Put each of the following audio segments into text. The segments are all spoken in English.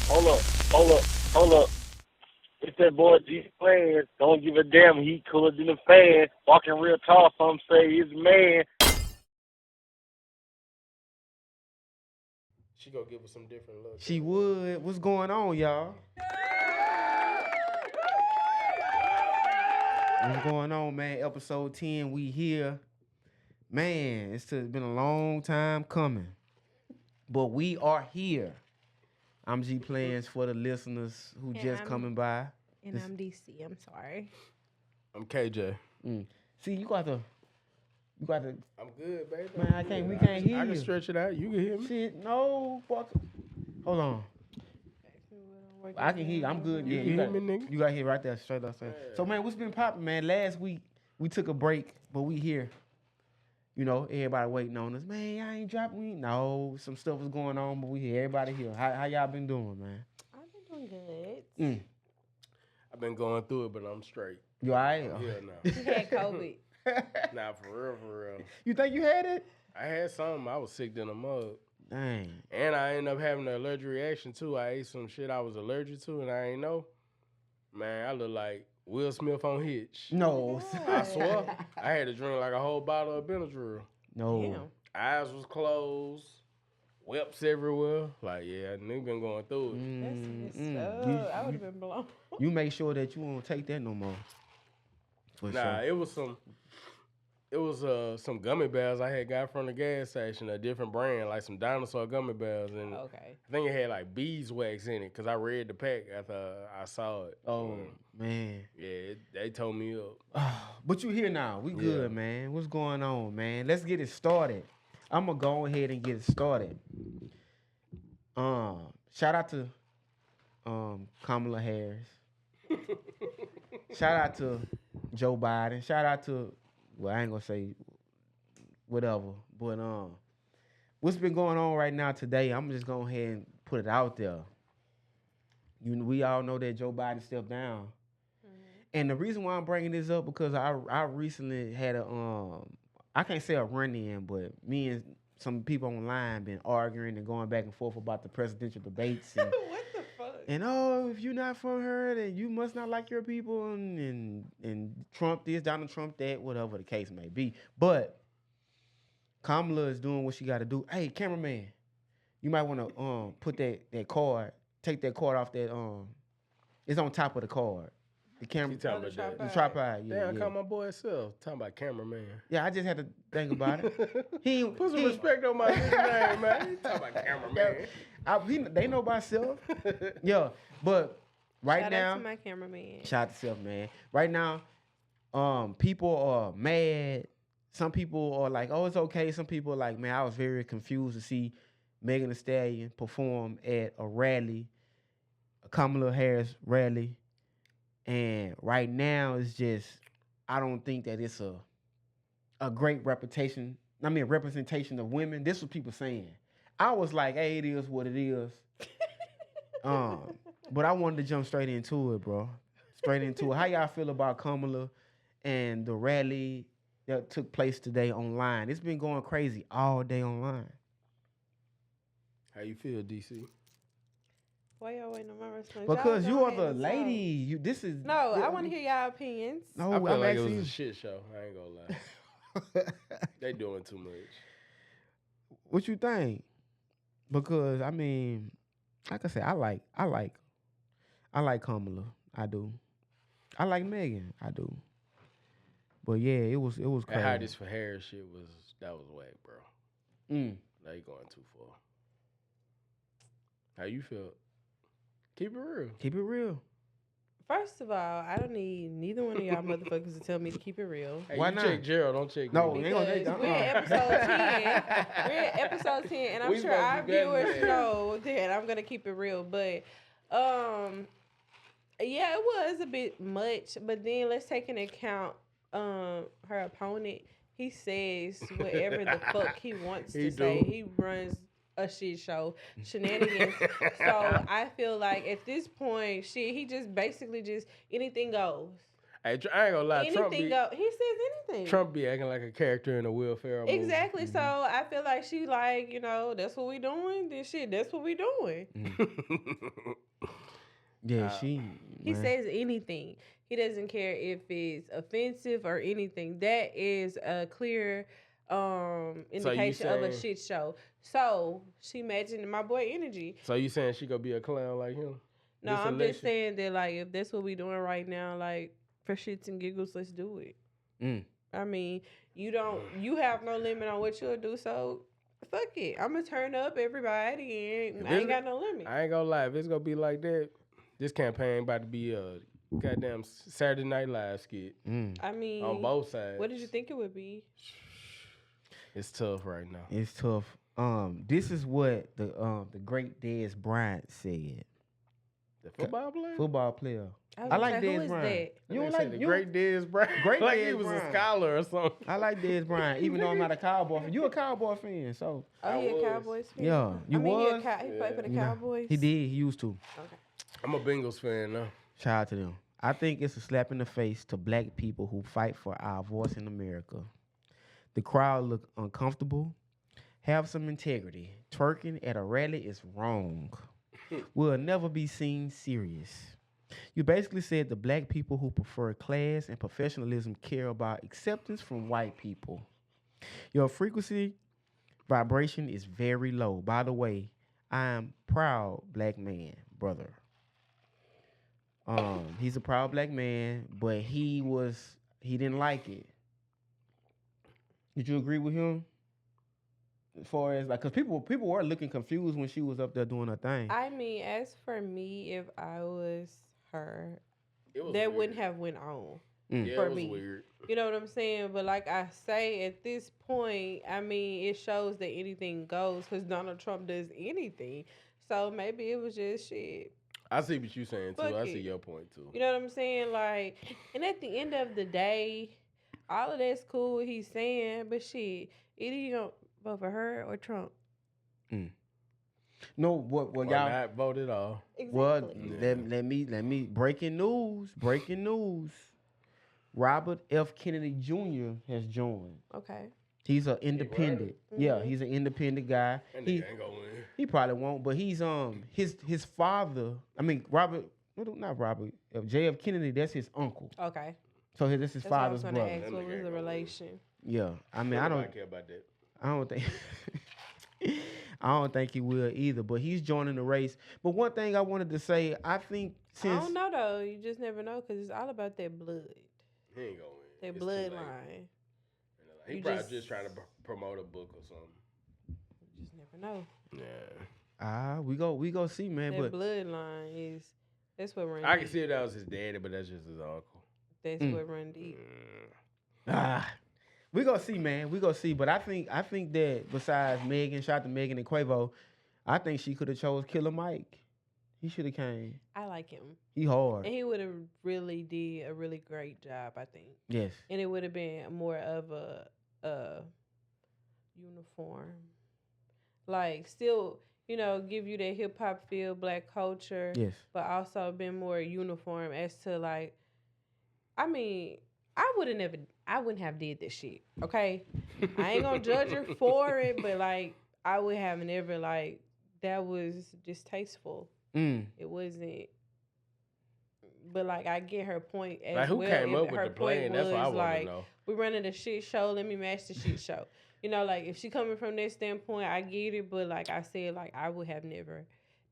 Hold up, hold up, hold up. It's that boy G Plans. Don't give a damn. He cooler than a fan. Walking real tall. Some say he's a man. She gonna give us some different looks. She would. What's going on, y'all? What's going on, man? Episode 10, we here. Man, it's been a long time coming. But we are here. I'm G Plans for the listeners who just coming by. And I'm DC. I'm sorry. I'm KJ. See, you got to. I'm good, baby. Man, we can't hear I you. can stretch it out. You can hear me. Shit, no, fuck. Hold on. I can hear you. I'm good. Yeah, You hear me, nigga? You got here right there, straight up. So, man, what's been popping, man? Last week, we took a break, but we here. You know, everybody waiting on us. Man, y'all ain't dropping. No, some stuff was going on, but we here. Everybody here. How y'all been doing, man? I've been doing good. I've been going through it, but I'm straight. You all right? Yeah, no. You had COVID. Nah, for real. You think you had it? I had something. I was sick than a mug. Dang. And I ended up having an allergic reaction, too. I ate some shit I was allergic to, and I ain't know. Man, I look like Will Smith on Hitch. No. I swear. I had to drink like a whole bottle of Benadryl. No. Damn. Eyes was closed. Whelps everywhere. Like, yeah, nigga been going through it. That's messed up. I would have been blown. You make sure that you won't take that no more. For Nah, sure. it was some gummy bears I had got from the gas station, a different brand, like some dinosaur gummy bears, and Okay. I think it had like beeswax in it because I read the pack after I saw it. Oh, man. Yeah, they told me up. But you here now. We good, man. What's going on, man? Let's get it started. I'm going to go ahead and get it started. Shout out to Kamala Harris. Shout out to Joe Biden. Shout out to, well, I ain't going to say whatever. But what's been going on right now today, I'm just going ahead and put it out there. We all know that Joe Biden stepped down. And the reason why I'm bringing this up because I recently had I can't say a run-in, but me and some people online been arguing and going back and forth about the presidential debates. And, What the fuck? and if you're not from her, then you must not like your people. And Trump this, Donald Trump that, whatever the case may be. But Kamala is doing what she got to do. Hey, cameraman, you might want to put that card, take that card off that it's on top of the card. The camera, He talking about that. the tripod. Yeah, Damn, yeah. call my boy himself. Talking about cameraman. Yeah, I just had to think about it. He Put some respect on my name, man. He talking about cameraman. They know about self. Yeah, but right Shout now, out to my cameraman. shout out to self, man. Right now, people are mad. Some people are like, "Oh, it's okay." Some people are like, "Man, I was very confused to see Megan Thee Stallion perform at a rally, a Kamala Harris rally." And right now, it's just, I don't think that it's a great representation of women. This is what people saying. I was like, hey, it is what it is. But I wanted to jump straight into it, bro. Straight into it. How y'all feel about Kamala and the rally that took place today online? It's been going crazy all day online. How you feel, DC? Why y'all waiting on my response? Because Y'all you are go the ahead and lady. talk. No, I want to hear y'all opinions. No, I feel I'm like it asking was you. a shit show. I ain't gonna lie. They doing too much. What you think? Because I mean, like I said, I like Kamala. I do. I like Megan. I do. But yeah, it was That crazy. how this for Harris shit was whack, bro. Now you going too far. How you feel? Keep it real. Keep it real. First of all, I don't need neither one of y'all motherfuckers to tell me to keep it real. Hey, Why you not? check Gerald, don't check No, me. ain't gonna Because take we're in episode 10. We're in episode 10, and I'm We sure supposed to our be better than viewers that. know that I'm gonna keep it real. But yeah, it was a bit much. But then let's take into account her opponent. He says whatever the fuck he wants He to say. do. He runs a shit show, shenanigans. So I feel like at this point, shit, he just basically just anything goes. Hey, I ain't gonna lie. Anything go. He says anything. Trump be acting like a character in a Will Ferrell movie. Exactly. So I feel like she like, that's what we doing. Then shit, that's what we doing. Yeah, He says anything. He doesn't care if it's offensive or anything. That is a clear indication of a shit show. So she matching my boy energy. So you saying she gonna be a clown like him? No, I'm just saying that like if that's what we doing right now, like for shits and giggles, let's do it. I mean, you have no limit on what you'll do, so fuck it. I'm gonna turn up everybody and I ain't got no limit. I ain't gonna lie, if it's gonna be like that, this campaign about to be a goddamn Saturday Night Live skit. I mean, on both sides. What did you think it would be? It's tough right now. It's tough. This is what the great Dez Bryant said. The football player? Football player. I like Dez Bryant. You don't like the great Dez Bryant? Great like Dez he was Bryant. a scholar or something. I like Dez Bryant, even though I'm not a Cowboy fan. You a Cowboy fan, so. Oh, he a Cowboys fan? Yeah, you was? He played for the Cowboys? He did. He used to. Okay. I'm a Bengals fan now. Shout out to them. I think it's a slap in the face to black people who fight for our voice in America. The crowd look uncomfortable. Have some integrity. Twerking at a rally is wrong. Will never be seen serious. You basically said the black people who prefer class and professionalism care about acceptance from white people. Your frequency vibration is very low. By the way, I am proud black man, brother. He's a proud black man, but he didn't like it. Did you agree with him? As far as like, cause people were looking confused when she was up there doing her thing. I mean, as for me, if I was her, that weird. wouldn't have went on Yeah, for it was me. weird. You know what I'm saying? But like I say, at this point, I mean, it shows that anything goes because Donald Trump does anything. So maybe it was just shit. I see what you're saying too. Fuck I see it. your point too. You know what I'm saying? Like, and at the end of the day, all of that's cool what he's saying, but shit, either you gonna vote for her or Trump. No, what Or y'all not vote at all. Exactly. Well, let me breaking news. Robert F. Kennedy Jr. has joined. Okay. He's an independent. Yeah, he's an independent guy. That nigga ain't gonna win. He probably won't, but he's his father. I mean not Robert. J.F. Kennedy. That's his uncle. Okay. So that's his That's what I father's was brother. gonna ask. What was the relation? Yeah, I mean I don't care about that. I don't think I don't think he will either. But he's joining the race. But one thing I wanted to say, I think I don't know though. You just never know because it's all about that blood, He ain't gonna win. that It's too late. bloodline. He You probably just trying to promote a book or something. You just never know. Yeah. we go see, man. That But bloodline that's what runs. I can see if that was his daddy, but that's just his uncle. That's what run deep. we gonna see, man. We gonna see. But I think that besides Megan, shout out to Megan and Quavo, I think she could have chose Killer Mike. He should have came. I like him. He hard. And he would have really did a really great job, I think. Yes. And it would have been more of a uniform. Like still, give you that hip hop feel, black culture. Yes. But also been more uniform as to like, I mean, I wouldn't have did this shit. Okay. I ain't gonna judge her for it, but like I would have never like that was distasteful. It wasn't. But like I get her point as Like who well. came up with Her the plan? point That's what I was, want to like, know. we running a shit show. Let me match the shit show. Like if she coming from that standpoint, I get it. But like I said, like I would have never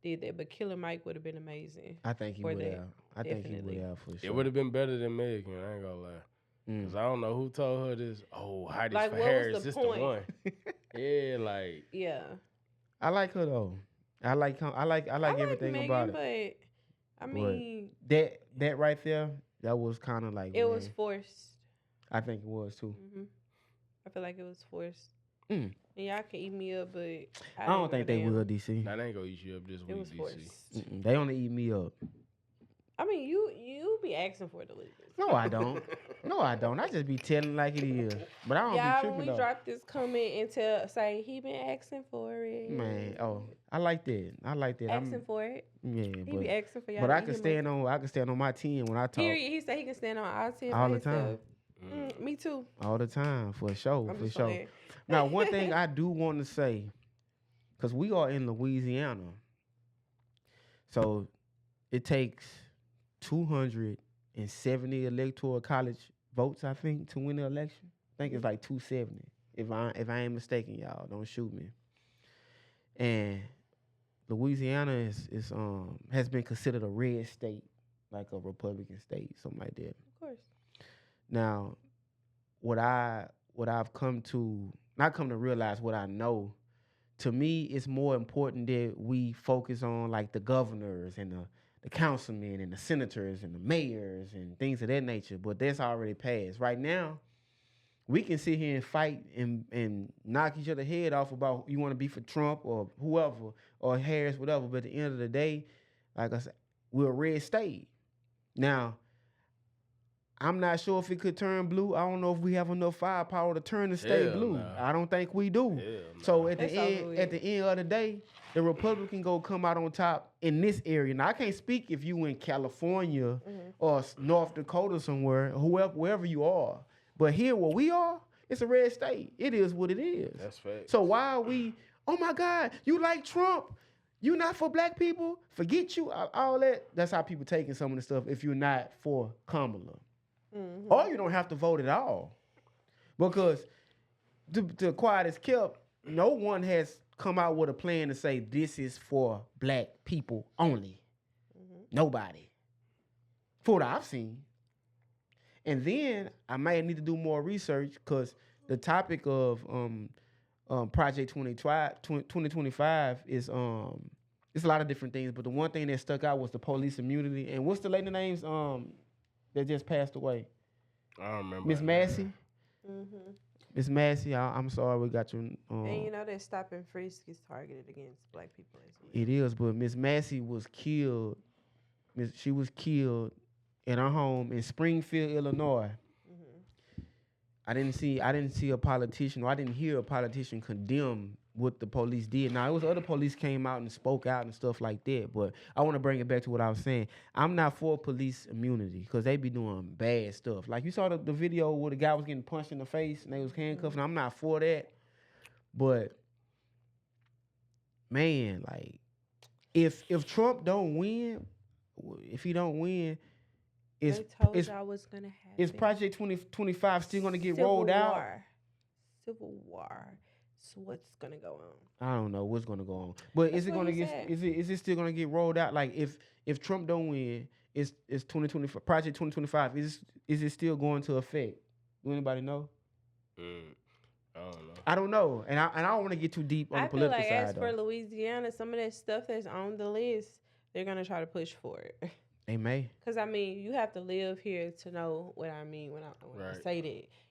did that. But Killer Mike would have been amazing. I think he for would that. have. I think he Definitely. would have for sure. It would have been better than Megan. I ain't gonna lie. Cause I don't know who told her this. Oh, Heidi's Like, for what was Harris. the This point? the one. Yeah, like Yeah. I like her though. I like everything Megan, about it. But I mean, That right there, that was kind of like it was forced. I think it was too. I feel like it was forced. Mm. And y'all can eat me up, but I don't think they will, DC. nah, they ain't gonna eat you up this It week, was DC. forced. They only eat me up. I mean, you be asking for the list. No, I don't. No, I don't. I just be telling like it is. But I don't be Yeah, tripping when we though. drop this comment and say he been asking for it. Man, I like that. I like that. Asking for it. Yeah, He be asking for y'all. but to I eat can him stand up. on. I can stand on my 10 when I talk Period. He said he can stand on all 10 all by the time. himself. Me too. All the time, for sure, I'm for just sure. playing. Now, one thing I do want to say, because we are in Louisiana, so it takes 270 electoral college votes, I think, to win the election. I think it's like 270. If I ain't mistaken, y'all, don't shoot me. And Louisiana is has been considered a red state, like a Republican state, something like that. Of course. Now, what I've come to not come to realize, what I know, to me it's more important that we focus on like the governors and the councilmen and the senators and the mayors and things of that nature. But that's already passed. Right now, we can sit here and fight and knock each other head off about you want to be for Trump or whoever or Harris, whatever. But at the end of the day, like I said, we're a red state. Now, I'm not sure if it could turn blue. I don't know if we have enough firepower to turn the state Hell blue. nah. I don't think we do. Hell So nah. at the That's over end, with. at the end of the day, the Republican go come out on top in this area. Now I can't speak if you in California or North Dakota somewhere, wherever you are. But here where we are, it's a red state. It is what it is. That's fact. So why are we? Oh my God, you like Trump? You not for black people? Forget you. All that. That's how people taking some of the stuff. If you're not for Kamala. Or you don't have to vote at all. Because to quiet as kept, no one has come out with a plan to say this is for black people only. Nobody. For what I've seen. And then I might need to do more research because the topic of Project 2025 is it's a lot of different things, but the one thing that stuck out was the police immunity. And what's the lady names that just passed away? I don't remember. Miss her Massey. name. Miss Massey, I'm sorry we got you. And you know that stop and frisk is targeted against black people as well. It is, but Miss Massey was killed. She was killed in her home in Springfield, Illinois. I didn't see a politician, or I didn't hear a politician condemn what the police did. Now, it was other police came out and spoke out and stuff like that, but I want to bring it back to what I was saying. I'm not for police immunity because they be doing bad stuff. Like, you saw the video where the guy was getting punched in the face and they was handcuffing. I'm not for that. But, man, like, if Trump don't win, if he don't win, They told y'all what's gonna happen. is Project 2025 still gonna get Civil rolled out? War. Civil War. So what's gonna go on? I don't know what's gonna go on, but is That's it what gonna he get? said. Is it still gonna get rolled out? Like if Trump don't win, is 2025 Project 2025? Is it still going to effect? Do anybody know? I don't know. I don't know, and I don't want to get too deep on I the feel political like side. as for Louisiana, some of that stuff that's on the list, they're gonna try to push for it. They may. Cause I mean, you have to live here to know what I mean when I Right. say that.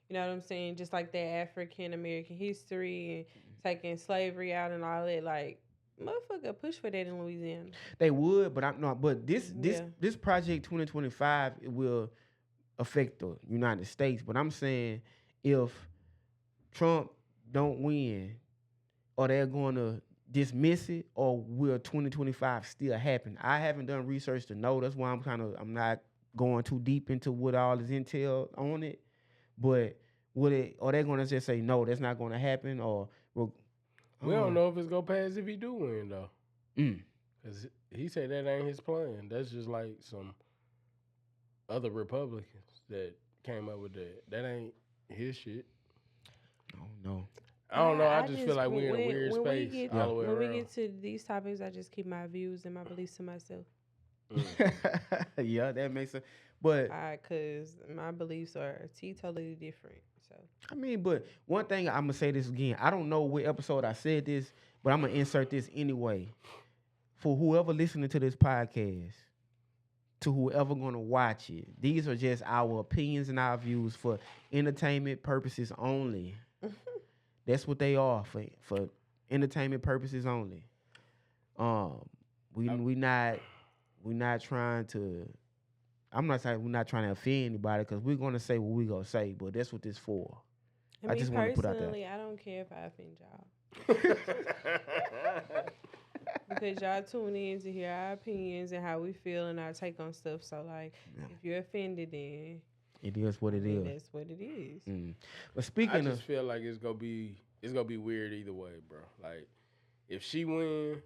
You know what I'm saying? Just like that African American history and taking slavery out and all that. Like, motherfucker, push for that in Louisiana. They would, but I'm not. But this Yeah. Project 2025 it will affect the United States. But I'm saying if Trump don't win, are they going to dismiss it, or will 2025 still happen? I haven't done research to know. That's why I'm not going too deep into what all is intel on it. But are they going to just say no, that's not going to happen, or We don't know if it's gonna pass if he do win though. Mm. Cause he said that ain't his plan. That's just like some other Republicans that came up with that. That ain't his shit. I don't know. I don't know. I just feel like we're in a weird when space we get, all the way when around. we get to these topics, I just keep my views and my beliefs to myself. Yeah, that makes sense. But Cause my beliefs are totally different. So I mean, but one thing I'm gonna say this again. I don't know what episode I said this, but I'm gonna insert this anyway. For whoever listening to this podcast, to whoever gonna watch it, these are just our opinions and our views for entertainment purposes only. That's what they are, for entertainment purposes only. We not trying to I'm not saying we're not trying to offend anybody because we're gonna say what we gonna say, but that's what this for. I just want to put out there. Personally, I don't care if I offend y'all. Because y'all tune in to hear our opinions and how we feel and our take on stuff. So, like, if you're offended, then it is what it is. That's what it is. But speaking I just feel like it's gonna be weird either way, bro. Like, if she win,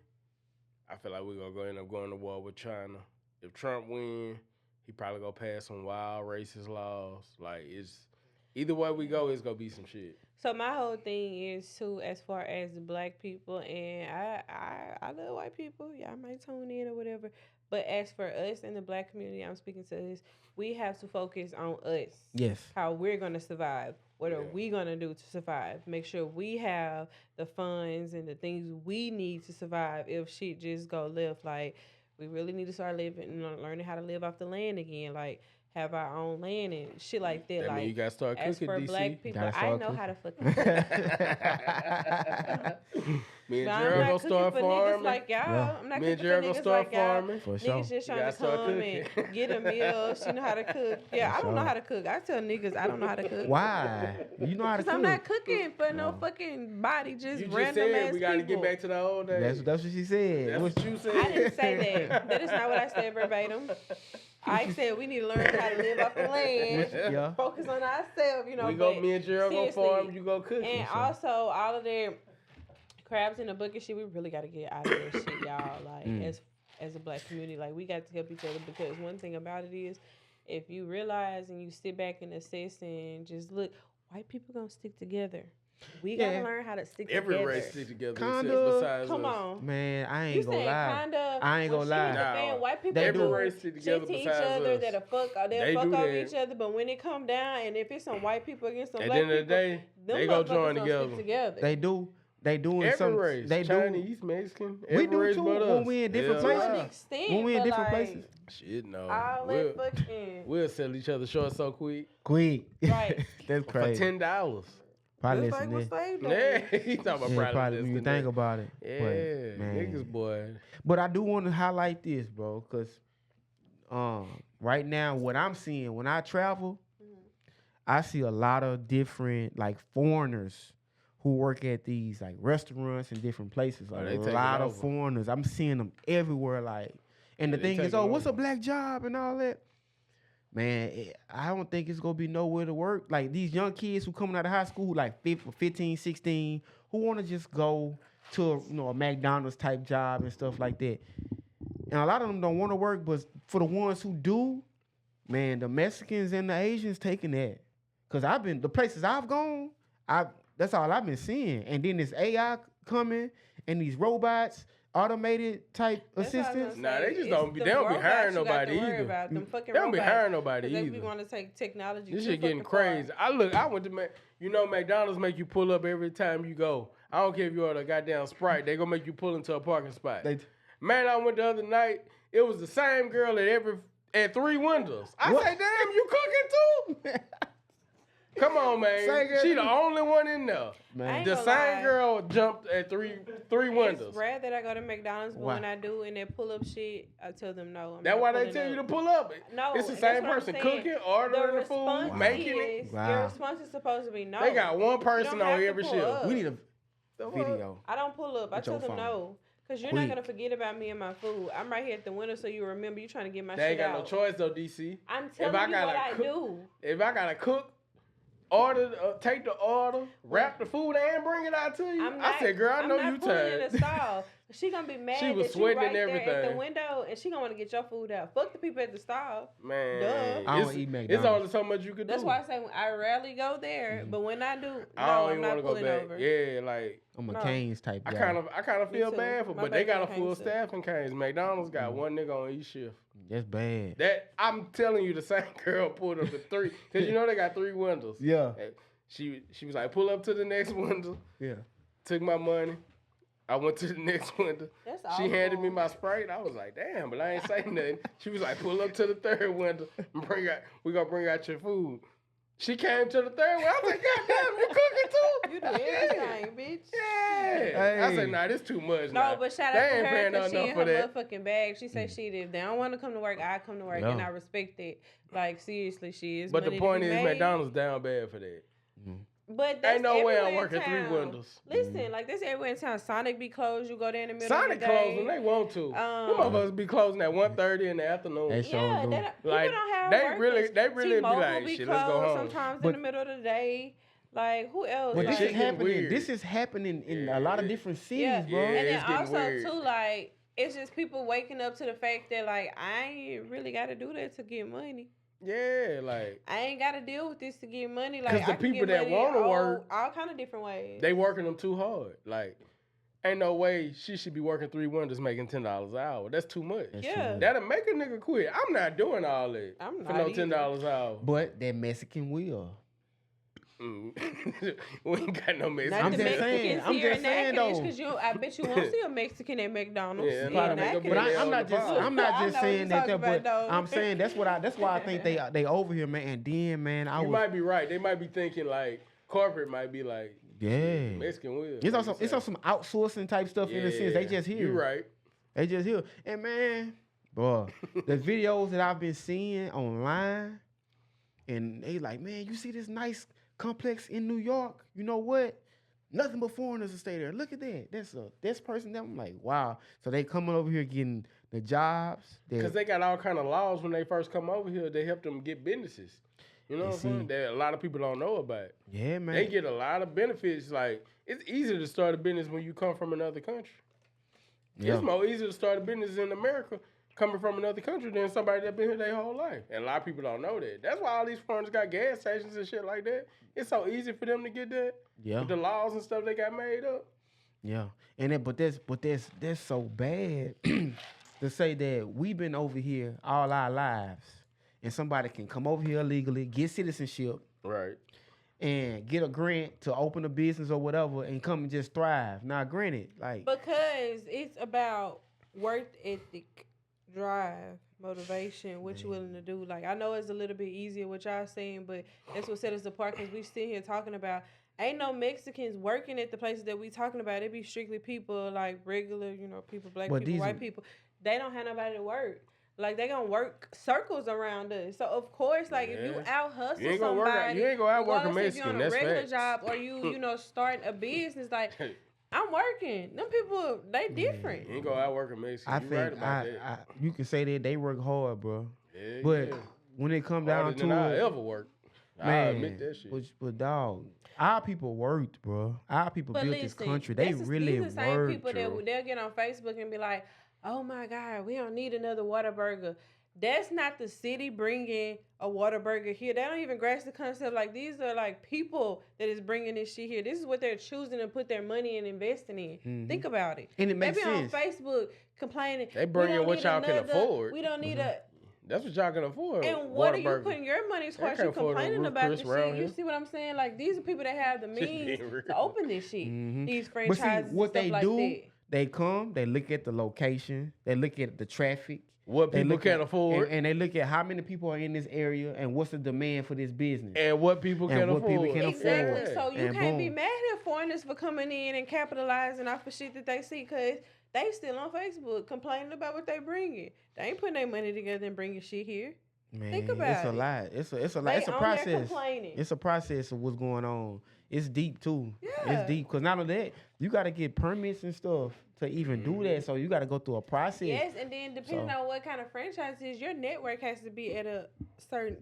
I feel like we're gonna end up going to war with China. If Trump win, he probably gonna pass some wild racist laws. Like, it's either way we go, it's gonna be some shit. So my whole thing is too, as far as the black people, and I love white people. Y'all might tune in or whatever. But as for us in the black community, I'm speaking to us. We have to focus on us. Yes. How we're gonna survive. What are we gonna do to survive? Make sure we have the funds and the things we need to survive. If shit just go left, like we really need to start living, learning how to live off the land again. Like, have our own land and shit like that. That like, mean you gotta start cooking, as for DC. black people, I know how to fucking cook. Me and Jared gonna start farming. Like y'all. Yeah. I'm not Me and cooking Jared for gonna niggas start like y'all. farming. For sure. Niggas just trying gotta to start come and cooking. get a meal. She know how to cook. Yeah, I don't know how to cook. I tell niggas I don't know how to cook. Why? You know how to Because cook. I'm not cooking for no fucking body, just You just random said ass we gotta people. get back to the old days. That's what she said. That's what you said. I didn't say that. That is not what I said verbatim. I said we need to learn how to live off the land. Yeah. Focus on ourselves, you know. Me and Gerald go farm, you go cook. And also all of their crabs in the bucket shit, we really got to get out of that shit, y'all. Like as a black community, like we got to help each other, because one thing about it is, if you realize and you sit back and assess and just look, white people gonna stick together. We gotta learn how to stick Every together. race stick together. Kinda. Besides Come us. on. Man, I You ain't gonna saying lie. kind of? I ain't gonna lie. Nah, White people they do do. Race stick together shit to each besides other us. that'll fuck They fuck do over that. each other, but when it come down and if it's some white people against some At black the end of the people, day, them they go motherfuckers join gonna stick together. They do. They doing Every some. race. They Chinese, Mexican. We Every do race too but us. when we in different to places. an extent, When we in but different like, places. Shit, no. all that fucking We'll sell each other short so quick Quick. Right. That's for crazy. $10. Probably just like listen what to Slave Yeah, did. he talking about yeah, probably probably when you listening think to about it. Yeah, But, man. niggas, boy. But I do want to highlight this, bro, because right now, what I'm seeing when I travel, I see a lot of different like foreigners who work at these like restaurants and different places. Like, they a taking lot of over. foreigners. I'm seeing them everywhere. Like, and Yeah, the they thing is, taking what's a over. black job and all that? Man, I don't think it's gonna be nowhere to work. Like these young kids who coming out of high school, like 15, 16, who want to just go to a McDonald's type job and stuff like that. And a lot of them don't want to work, but for the ones who do, man, the Mexicans and the Asians taking that. Cause the places I've gone, that's all I've been seeing. And then this AI coming and these robots, automated type That's what I was assistants. gonna Nah, say. they just It's don't be- the they don't be robots hiring you got to nobody worry either. about, them fucking They don't be robots. hiring nobody 'Cause either. we want to take technology. This too shit getting fucking far. crazy. I went to McDonald's make you pull up every time you go. I don't care if you order a goddamn Sprite, they gonna make you pull into a parking spot. Man, I went the other night. It was the same girl at 3 windows. I say, damn, you cooking too? Come on, man. Same girl. She the only one in there. Man. I ain't The gonna same lie. girl jumped at three windows. It's rare that I go to McDonald's, but Why? when I do and they pull up shit, I tell them no. That's why they tell you to pull up. No, It's the that's same what I'm person saying. cooking, ordering the food, making it. Wow. Your response is supposed to be no. They got one person don't on have to every pull shift. up. We need a The fuck? video. I don't pull up. I With tell your them phone. no. Because you're Quick. not going to forget about me and my food. I'm right here at the window so you remember you trying to get my They shit ain't got out. no choice though, DC. I'm telling I you gotta what I cook- do. If I gotta cook, take the order, wrap the food, and bring it out to you. I said, girl, I know you I'm not pulling in tired. the stall. She gonna be mad She was that you sweating right and there at the everything. window, and she gonna want to get your food out. Fuck the people at the stall. Man, Duh. I don't it's- eat It's McDonald's. only so much you could That's do. why I say I rarely go there, but when I do, no, I don't I'm even not want to go pulling back. over. Yeah, like I'm a No. Canes type guy. I kind of Me feel too. bad for, My but they got a baby full Canes too. staff in Canes. McDonald's got one nigga on each shift. That's bad. That I'm telling you, the same girl pulled up at 3 because they got 3 windows. Yeah. She was like, pull up to the next window. Yeah. Took my money. I went to the next window. That's She handed me awful. my Sprite. I was like, damn, but I ain't say nothing. She was like, pull up to the 3rd window and we gonna bring out your food. She came to the third one. I was like, God damn, you cooking too? You do everything, bitch. Yeah. I said, nah, this too much. No, but shout out they to ain't her paying because she enough in for her that. motherfucking bag. She said shit, if they don't want to come to work, I come to work, and I respect it. Like, seriously, she is. But the point is, McDonald's down bad for that. But that's ain't no way I'm everywhere working in 3 windows. Listen, like this everywhere in town. Sonic be closed. You go there in the middle Sonic of the day. closed when they want to. Them of us be closing at 1:30 in the afternoon. They sure do. People Like, don't have they workers. really be T-Mobile like, be shit, closed let's go home. sometimes But- in the middle of the day. Like, who else? But like, this is happening. weird. This is happening in a lot of different cities, bro. Yeah, and then it's getting also weird. too, like, it's just people waking up to the fact that like I ain't really got to do that to get money. Yeah, like I ain't got to deal with this to get money. Like, 'cause the I can people get that money wanna work, all kind of different ways. they working them too hard. Like, ain't no way she should be working 3 windows making $10 an hour. That's too much. Yeah. That'll make a nigga quit. I'm not doing all that I'm for not no either. $10 an hour. But that Mexican will. We ain't got no Mexican. I'm the just saying. Mexicans I'm here just in saying Natchitoches, though. 'cause I bet you won't see a Mexican at McDonald's. Yeah, in probably make a Natchitoches. But Yeah, I'm on not the just. pod. I'm not I just know what saying you're that. talking But about, though. I'm saying that's why I think they over here, man. And then, man, I You was. might be right. They might be thinking like corporate might be like Yeah. Mexican will. It's on some outsourcing type stuff in a sense. They just here. You right. They just here. And man, bro, the videos that I've been seeing online, and they like, man, you see this nice complex in New York? You know what? Nothing but foreigners will stay there. Look at that. This person. That I'm like, wow. So they coming over here getting the jobs. Because they got all kind of laws when they first come over here. They help them get businesses. You know You what I'm saying? see. That a lot of people don't know about. Yeah, man. They get a lot of benefits. Like, it's easier to start a business when you come from another country. Yeah. It's more easy to start a business in America coming from another country than somebody that been here their whole life. And a lot of people don't know that. That's why all these foreigners got gas stations and shit like that. It's so easy for them to get that. Yeah. With the laws and stuff they got made up. Yeah, and then, but that's so bad to say that we've been over here all our lives, and somebody can come over here illegally, get citizenship, Right. and get a grant to open a business or whatever, and come and just thrive. Now, granted, like Because it's about work ethic, drive, motivation, what you willing to do. Like, I know it's a little bit easier what y'all saying, but that's what set us apart because we sit here talking about ain't no Mexicans working at the places that we talking about. It be strictly people like regular, people, black But people, white people. They don't have nobody to work. Like, they gonna work circles around us. So of course, like if you out hustle You ain't gonna somebody, you ain't gonna out work a regardless if you Mexican. on a That's regular facts. job or you starting a business, like I'm working. Them people, they different. You ain't gonna outwork a Mexican. I You think right about that. you can say that they work hard, bro. Yeah, But yeah. when it come down Harder to than I it, ever work. I man, admit that shit. but dog, our people worked, bro. Our people But built this listen, country. They really these the same worked. people that they'll get on Facebook and be like, "Oh my God, we don't need another Whataburger." That's not the city bringing a Whataburger here. They don't even grasp the concept. Like, these are like people that is bringing this shit here. This is what they're choosing to put their money and investing in. Mhm. Think about it. And it makes they be sense. on Facebook complaining. They bring in what y'all can afford. We don't need a. That's what y'all can afford. And what are you Whataburger. putting your money towards? can't You afford no complaining Ruth about Chris this around shit. here. You see what I'm saying? Like, these are people that have the means being real. to open this shit. Mhm. These But franchises see, what and stuff they like do, that. they come, they look at the location, they look at the traffic. What They people look can at, afford. and they look at how many people are in this area and what's the demand for this business. And what people And can what people afford. can Exactly. afford. So you And can't be boom. mad at foreigners for coming in and capitalizing off of shit that they see, because they still on Facebook complaining about what they bringing. They ain't putting their money together and bringing shit here. Man, Think about it's a it. lot. It's a lot. They It's a on there process. complaining. It's a process of what's going on. It's deep too. Yeah. It's deep because not only that, you got to get permits and stuff to even do that. So you got to go through a process. Yes, and then depending So- on what kind of franchise it is, your network has to be at a certain.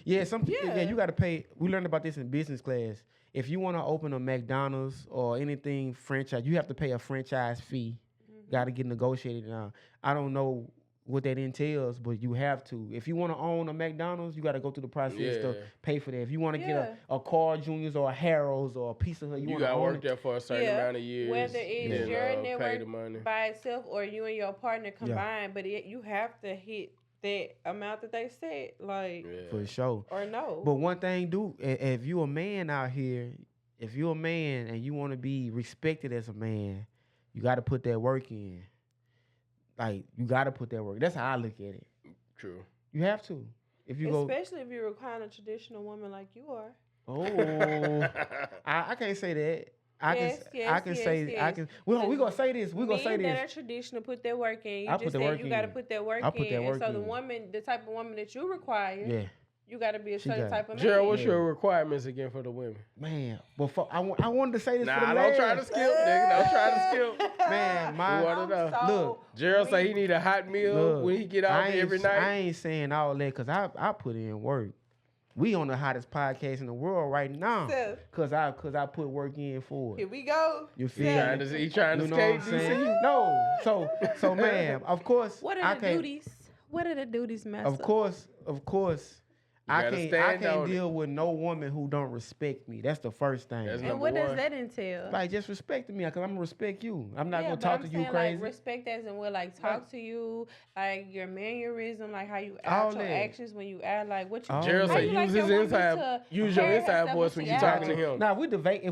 Yeah, Yeah. you got to pay. We learned about this in business class. If you want to open a McDonald's or anything franchise, you have to pay a franchise fee. Got to get negotiated now. I don't know what that entails, but you have to. If you want to own a McDonald's, you got to go through the process to Yeah. pay for that. If you want to Yeah. get a Carl Junior's or a Harrow's or a Pizza Hut, You want to got to own work it. there for a certain amount of years. Whether it's then, your pay network the money. by itself or you and your partner combined, but you have to hit that amount that they said, like, Yeah. For sure. or no. But one thing, if you a man out here, if you're a man and you want to be respected as a man, you got to put that work in. Like, you got to put that work. That's how I look at it. True. You have to. If you go, especially if you're a kind of traditional woman like you are. oh, I can't say that. I can say. We gonna say this. We gonna say Men that this. are traditional put their work in. You I just put the said work you in. got to put that work I put that in. work And so the in. woman, the type of woman that you require, Yeah, you got to be a She certain got type of man. Gerald, what's your requirements again for the women? man. Before I wanted to say this for the Nah, man. don't try to skip, nigga. Don't try to skip. Man, my We wanna know. look. Gerald say he need a hot meal Look, when he get out every I night. ain't saying all that because I put in work. We on the hottest podcast in the world right now So- because I put work in for Here it. we go. You feel me? He trying to You know what I'm skate saying? DC. No, so man, of course What I are the can't. duties? What are the duties, master? Of course, I gotta can't stand on deal with no woman who don't respect me. That's the first thing. That's And number what does one. that entail? Like just respecting me, cause I'm gonna respect you. I'm not gonna but talk I'm to you saying, crazy. Like, respect as in what, like talk to you, like your mannerism, like how you All act, your that. actions when you act, like what you. All Gerald that. say How you like use your his woman inside, to use your carry inside herself voice when when she you out? talking to him. Now if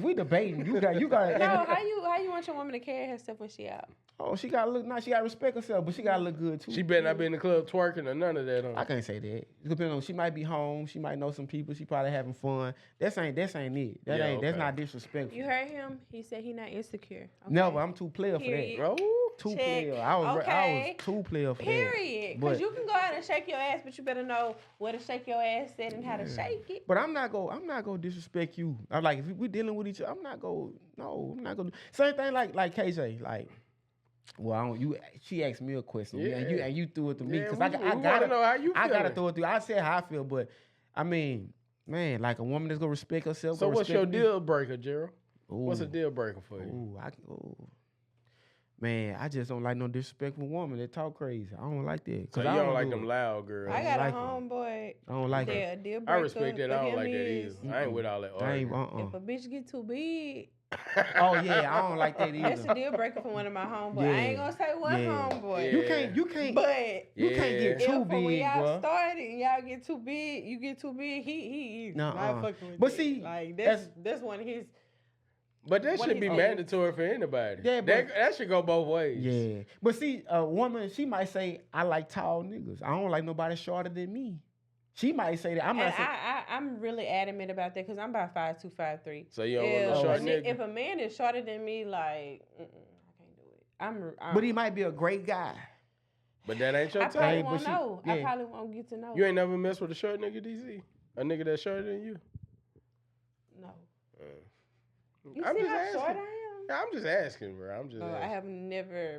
we debating, you got. No, how you want your woman to carry herself when she out? Oh, she gotta look. Now she gotta respect herself, but she gotta look good too. She better not be in the club twerking or none of that. I can't say that. It depends on. She might be home. She might know some people. She probably having fun. That's ain't it. That Yeah, ain't. That's okay. not disrespectful. You heard him? He said he not insecure. Okay. Never. I'm too player for Period. that. Oh, Too Check. player. I was Okay. too player for that. Period. Because you can go out and shake your ass, but you better know where to shake your ass at and how to shake it. But I'm not gonna disrespect you. I'm like, if we dealing with each other, I'm not gonna. Same thing like KJ. Like, well, I don't, she asked me a question, Yeah. and you threw it to me Yeah, because we I wanna gotta know how you I gotta feeling. throw it through. I said how I feel, but I mean, man, like a woman that's gonna respect herself. so gonna what's your respect me. deal breaker, Gerald? Ooh, What's a deal breaker for you? Man, I just don't like no disrespectful woman that talk crazy. I don't like that. So you I don't like do them it. loud girls. I got like a it. homeboy. I don't like Yeah, it. a deal I breaker respect that. for I don't him like that is either. I ain't with all that I ain't. arguing. if a bitch get too big, Oh yeah, I don't like that either. that's a deal breaker for one of my homeboys. I Yeah. ain't gonna say one Yeah. homeboy. Yeah. You can't. But You can't get Yeah. too if when big, y'all bro. started and y'all get too big, you get too big, he Nuh-uh. not fucking with But that. see, like that's one of his. But that What should be he said. mandatory for anybody. Yeah, but- that should go both ways. Yeah, but see, a woman, she might say, "I like tall niggas. I don't like nobody shorter than me." She might say that. I'm And not saying. I'm really adamant about that because I'm about 5'2", 5'3". So you don't want no short nigga. If a man is shorter than me, like I can't do it. I'm But he might be a great guy. But that ain't your I probably type. but won't she- know. I yeah. probably won't get to know. You ain't never messed with a short nigga, DC? A nigga that's shorter than you? No. You I'm see just how asking. short I am? Yeah, I'm just asking, bro. I'm just No, I asking. have never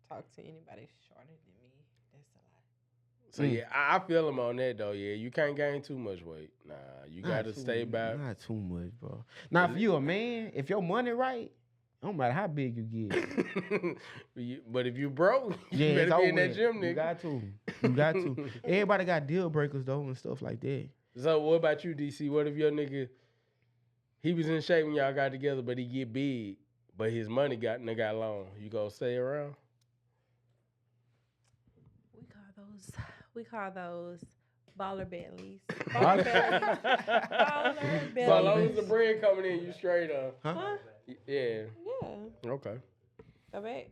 talked to anybody shorter than me. That's a lie. So yeah, I feel him on that though. Yeah, you can't gain too much weight. Nah, you gotta stay back. Not too much, bro. Now, if you a man, if your money right, no matter how big you get, But if you broke, you yeah, it's better be in over that with. gym, You nigga. got to. Everybody got deal breakers though and stuff like that. So what about you, DC? What if your nigga, he was in shape when y'all got together, but he get big, but his money got long? You gonna stay around? We call those baller bellies. Baller- Baller bellies. So as long as the bread coming in, you straight up. Huh? Huh? Yeah. Yeah. Okay. Go back.